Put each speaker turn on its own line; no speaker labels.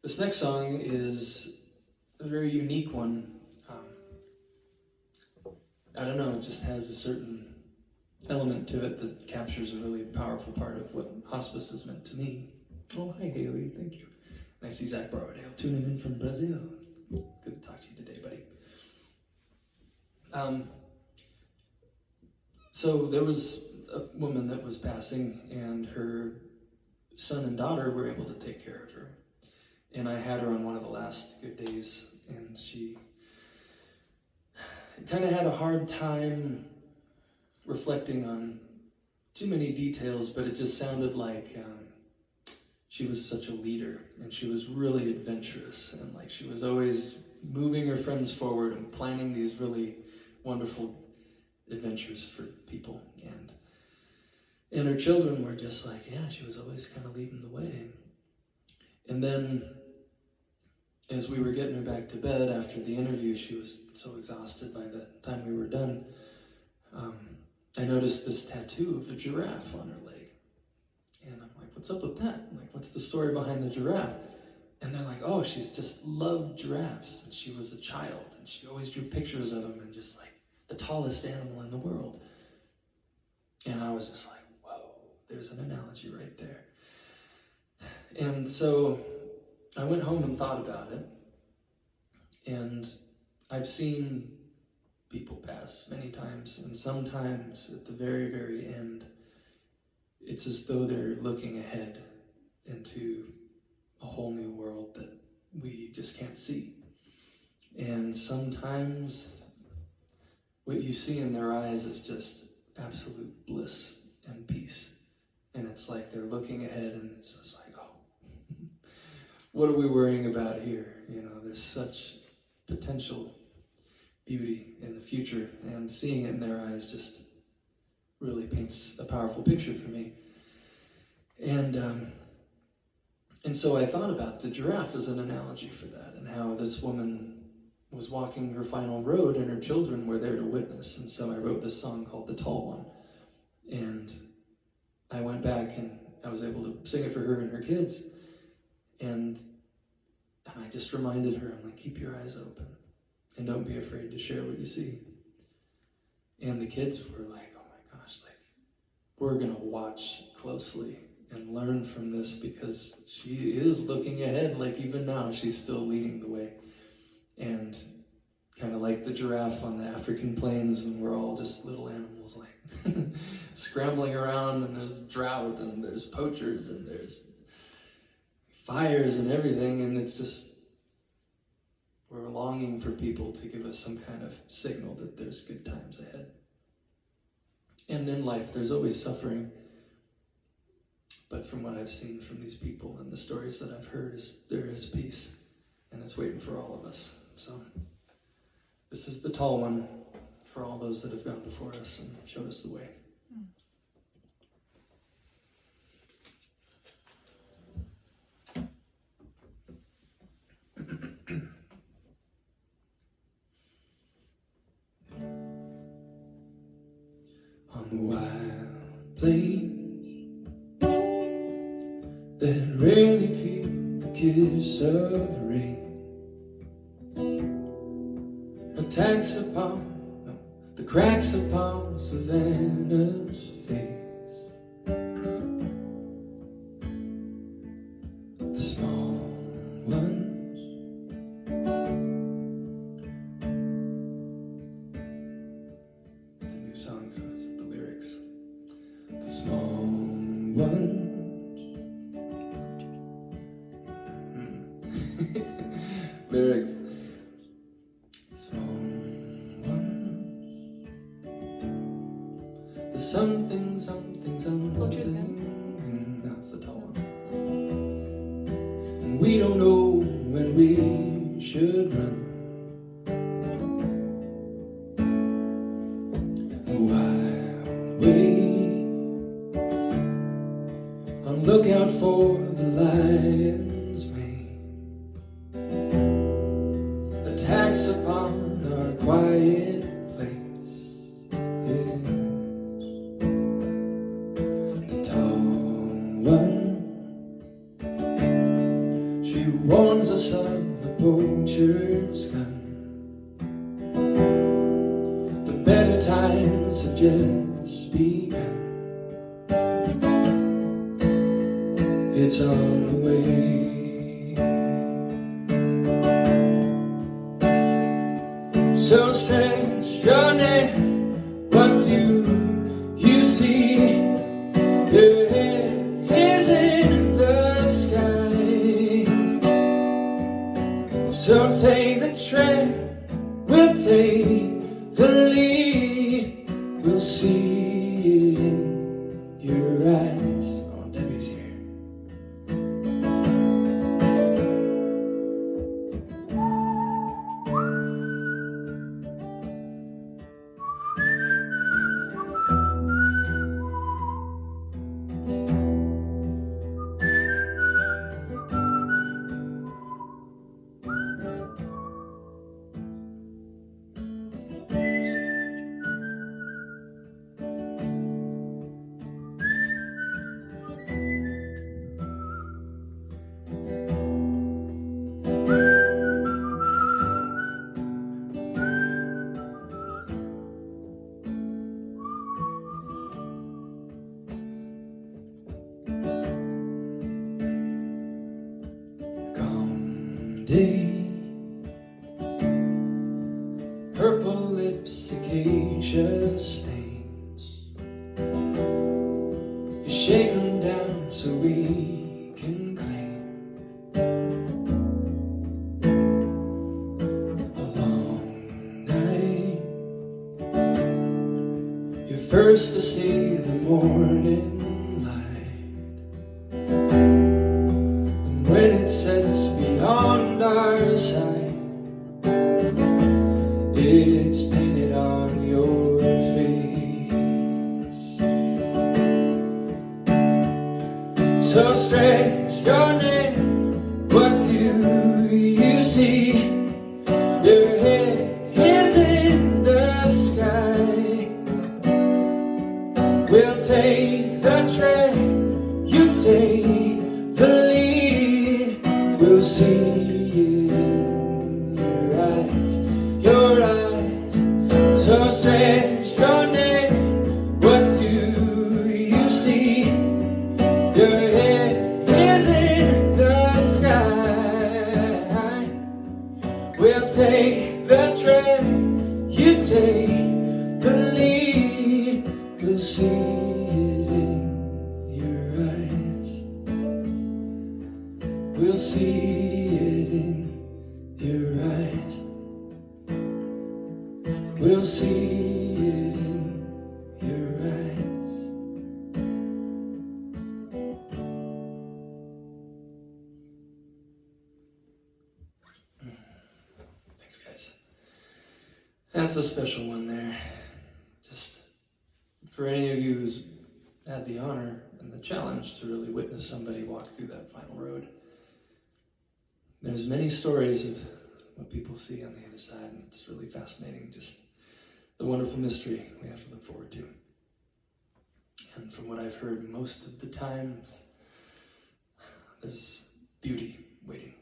This next song is a very unique one. I don't know, it just has a certain element to it that captures a really powerful part of what hospice has meant to me. Oh, hi Haley, thank you. And I see Zach Borrowdale tuning in from Brazil. Good to talk to you today, buddy. So there was a woman that was passing, and her son and daughter were able to take care of her. And I had her on one of the last good days, and she kind of had a hard time reflecting on too many details, but it just sounded like she was such a leader, and she was really adventurous, and like she was always moving her friends forward and planning these really wonderful adventures for people. And her children were just like, yeah, she was always kind of leading the way. And then as we were getting her back to bed after the interview, she was so exhausted by the time we were done. I noticed this tattoo of a giraffe on her leg. And I'm like, what's up with that? I'm like, what's the story behind the giraffe? And they're like, oh, she's just loved giraffes. And she was a child, and she always drew pictures of them and just like the tallest animal in the world. And I was just like, whoa, there's an analogy right there. And so I went home and thought about it. And I've seen people pass many times, and sometimes at the very, very end, it's as though they're looking ahead into a whole new world that we just can't see. And sometimes what you see in their eyes is just absolute bliss and peace. And it's like they're looking ahead, and it's just like, oh, what are we worrying about here? You know, there's such potential beauty in the future, and seeing it in their eyes just really paints a powerful picture for me. And so I thought about the giraffe as an analogy for that, and how this woman was walking her final road and her children were there to witness. And so I wrote this song called The Tall One. And I went back and I was able to sing it for her and her kids. And I just reminded her, I'm like, keep your eyes open and don't be afraid to share what you see. And the kids were like, oh my gosh, like, we're gonna watch closely and learn from this, because she is looking ahead. Like, even now, she's still leading the way. And kind of like the giraffe on the African plains, and we're all just little animals, like scrambling around, and there's drought, and there's poachers, and there's fires and everything, and it's just, we're longing for people to give us some kind of signal that there's good times ahead. And in life, there's always suffering. But from what I've seen from these people and the stories that I've heard, is there is peace, and it's waiting for all of us. So this is the tall one for all those that have gone before us and showed us the way. On the wild plains that rarely feel the kiss of rain, attacks upon the cracks upon Savannah's face, the small ones, it's a new song, so it's the lyrics. The small ones, lyrics. Small ones, the something, something, something. That's the tall one. And we don't know when we should run. A wild way, on lookout for the lion's mane, attacks upon our quiet place. Yes. The tall one, she He warns us of the poacher's gun. The better times have just begun. It's on the way. So strange your name, what do you see? Your head is in the sky. So take the train, we'll take the lead. We'll see it in your eyes. Oh, Debbie's here. Day, purple lips, acacia stains. You shake them down so we can claim a long night. You're first to see the morning light, and when it sets beyond our sight, it's painted on your face. So strange your name, what do you see? Your head is in the sky. We'll take the train, you take the lead. We'll see it in your eyes, so strange your name, what do you see? Your head is in the sky. We'll take the train, you take the lead. We'll see it in your eyes. We'll see it in your eyes. We'll see it in your eyes. Thanks, guys. That's a special one there. Just for any of you who's had the honor and the challenge to really witness somebody walk through that final road. There's many stories of what people see on the other side, and it's really fascinating, just the wonderful mystery we have to look forward to. And from what I've heard, most of the times, there's beauty waiting.